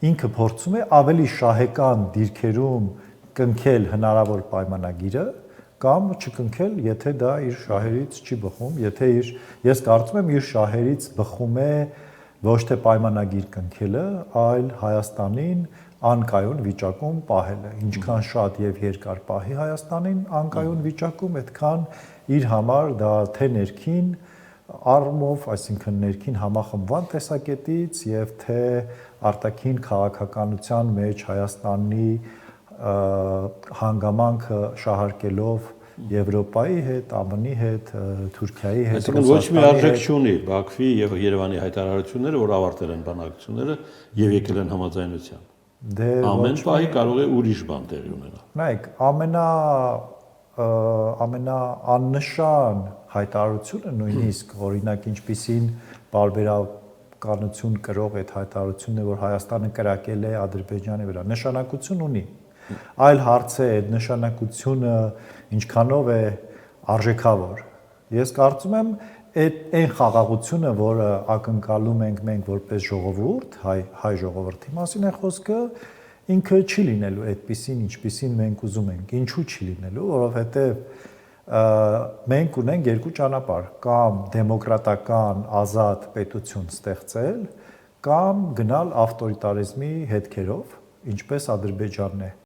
Ինքը փորձում է ավելի շահեկան դիրքերում կնքել հնարավոր պայմանագիրը կամ չկնքել, եթե դա իր շահերից չի բխում, եթե ես կարծում եմ իր շահերից բխում է ոչ թե պայմանագիր կնքելը, այլ Հայաստանին անկայուն վիճակում պահելը, ինչքան շատ եւ երկար պահի Հայաստանին անկայուն վիճակում, այդքան իր համար դա թե ներքին առումով, այսինքն ներքին համախմբման տեսակետից եւ թե արտաքին քաղաքականության մեջ Հայաստանի հանգամանքը շահարկելով Եվրոպայի հետ, ԱՄՆ-ի հետ, Թուրքիայի հետ, Այսինքն ոչ մի արժեք չունի Բաքվի եւ Երևանի հայտարարությունները, որ ավարտել են բանակցությունները եւ եկել են համաձայնության։ Ամեն պահի կարող է ուրիշ բան տեղի ունենալ։ Նայեք, ամենաաննշան հայտարարությունը նույնիսկ օրինակ ինչպիսին բարբերականություն կրող այդ հայտարարությունն է, որ Հայաստանը կրակել է Ադրբեջանի վրա, նշանակություն ունի։ Այլ հարց է այդ նշանակությունը ինչքանով է արժեքավոր։ Ես կարծում եմ այն խաղաղությունը, որը ակնկալում ենք մենք որպես ժողովուրդ, հայ ժողովրդի մասին է խոսքը, ինքը չի լինելու այդպիսին, ինչպիսին մենք ուզում ենք։ Ինչու չի լինելու, որովհետև մենք ունենք երկու ճանապարհ, կամ դեմոկրատական ազատ պետություն ստեղծել, կամ գնալ ավտորիտարիզմի հետքերով, ինչպես Ադրբեջանն է